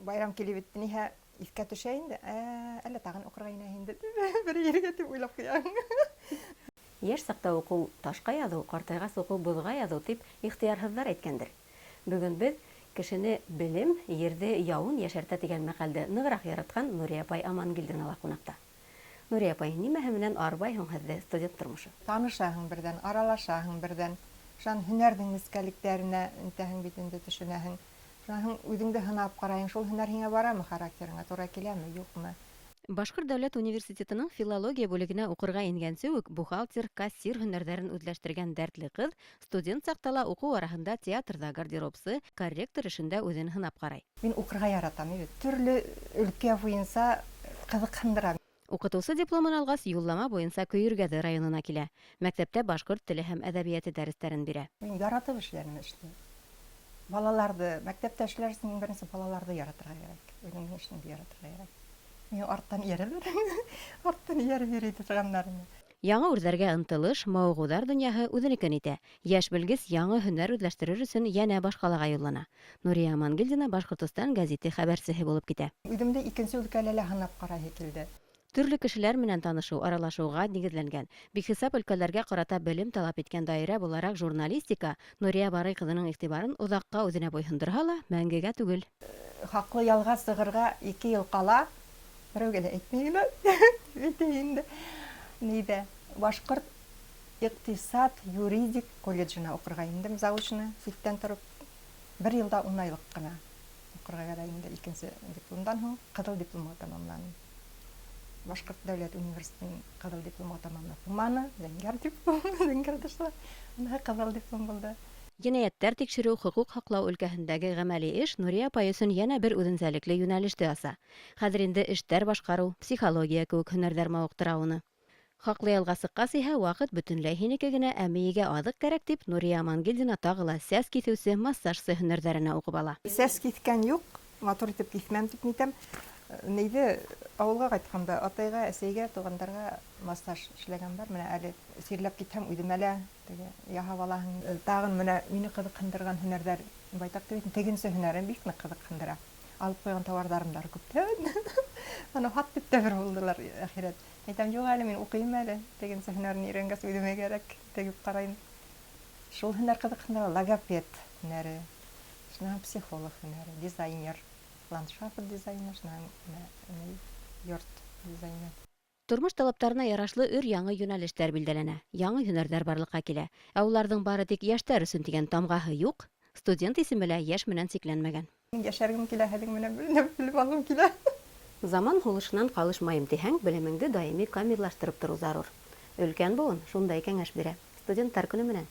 Байрам килебеттен иһә искә төшә инде. Әллә тагын укырга инә инде. Бер ергә дип уйлап куям. Яшь саҡта уҡыу ташҡа яҙыу, ҡартайғас уҡыу боҙға яҙыу тип ихтыярһыҙҙар әйткәндер. Бөгөн беҙ кешене белем, ерҙе яуын йәшәртә тигән мәҡәлде нығыраҡ яратҡан Нурия апай Амангилдинала ҡунаҡта. Нурия апай, нимәһе менән арбай һуң һеҙҙе студент тормошо? Танышаһың берҙән, аралашаһың берҙән. Шан һөнәрҙең нескәлектәренә интәһең бит инде төшөнәһең. Шуның үҙеңде һынап ҡарайың, шул һөнәр һиңә барамы, характерыңа тура киләме, юҡмы? Башҡорт дәүләт университетының филология бүлегенә уҡырға ингәнсе үк бухгалтер, кассир һөнәрҙәрен үҙләштергән дәртле ҡыҙ студент саҡта ла уҡыу араһында театрҙа гардеробсы, корректор эшендә үҙен һынап ҡарай. Мин уҡырға яратам, төрлө өлкә буйынса ҡыҙыҡһындыра. Уҡытыусы дипломын алғас, юллама буйынса Көйөргәҙе районына килә. Мәктәптә башҡорт теле һәм әҙәбиәте дәрестәрен бирә. Мин яратып эшләрмен эште. Балаларҙы, мәктәптә эшләрсең, беренсе балаларҙы яратырға кәрәк. Үҙеңдең эшеңде яратырға кәрәк. Мин арттан иярәләр. Арттан ияреп йөрөй торғаннармы. Яңы үрҙәргә ынтылыш, мауығыуҙар донъяһы үҙенекен итә. Йәш белгес яңы һөнәр үҙләштерер өсөн йәнә башҡалаға юллана. Нурия Амангилдина Башҡортостан гәзите хәбәрсеһе булып китә. Үҙемде икенсе өлкәлә лә һынап ҡарайһы килде. Төрлө кешеләр менән танышыу, аралашыуға нигеҙләнгән. Бихисап өлкәләргә ҡарата белем талап иткән даирә булараҡ журналистика Нурия Барый ҡыҙының иғтибарын оҙаҡҡа үҙенә буйһондорһа ла, мәңгегә түгел. Хаҡлы ялға сығырға 2 йыл ҡала. Берәүгә лә әйтмәйем. Әйтәйем инде. Нидә? Башҡорт иҡтисад юридик колледжына уҡырға индем, заочно, ситтән тороп. 1 йылда 10 айлыҡ ҡына уҡырға кәрәк инде. Икенсе дипломдан һуң ҡыҙыл дипломға тамамланым. Башҡорт дәүләт университетын ҡыҙыл дипломға тамамланы. Зәңгәр диплом, зәңгәр ташла. Ҡыҙыл диплом булды. Енәйәттәр тикшереү, хоҡуҡ һаҡлау өлкәһендәге ғәмәли эш Нурия апай өсөн йәнә бер үҙенсәлекле йүнәлеште аса. Хәҙер инде эштәр башҡарыу, психология кеүек һөнәрҙәр мауыҡтыра уны. Хаҡлы ялға сыҡҡас иһә ваҡыт бөтөнләй һинеке генә, ә мейегә аҙыҡ кәрәк дип, Нурия Амангилдина тағы ла сәс киҫеүсе, массажсы һөнәрҙәренә уҡып ала. Сәс киҫкән юҡ, матур итеп киҫмәм тип нитәм. Нейҙе ауылға ҡайтҡанда атайға, әсәйгә, туғандарға массаж эшләгән бар. Менә әле сирләп китһәм, үҙемә лә яһап алаһың. Тағын менә мине ҡыҙыҡһындырған һөнәрҙәр байтаҡ түгел. Тегенсе һөнәрем бик ныҡ ҡыҙыҡһындыра. Алып ҡуйған тауарҙарымдар күптән. Аны һат дип тә бер булдылар әхирәт. Әйтәм, юҡ әле, мин уҡыйым әле. Тегенсе һөнәрен өйрәнгәс, үҙемә кәрәк тегеп ҡарайым. Шул һөнәр ҡыҙыҡһындыра. Логопед һөнәре, психолог һөнәре, дизайнер. Ландшафт дизайнер, йорт дизайнер. Тормош талаптарына ярашлы өр-яңы йүнәлештәр билдәләнә. Яңы һөнәрҙәр барлыҡҡа килә. Ә уларҙың бары тик йәштәр өсөн тигән тамғаһы юҡ. Студент исеме лә йәш менән сикләнмәгән. Мин йәшәргем килә, һеҙҙең менән белеп алғым килә. Заман һулышынан ҡалышмайым тиһәң, белемеңде даими камиллаштырып тороу зарур. Өлкән быуын шундай кәңәш бирә. Студенттар көнө менән.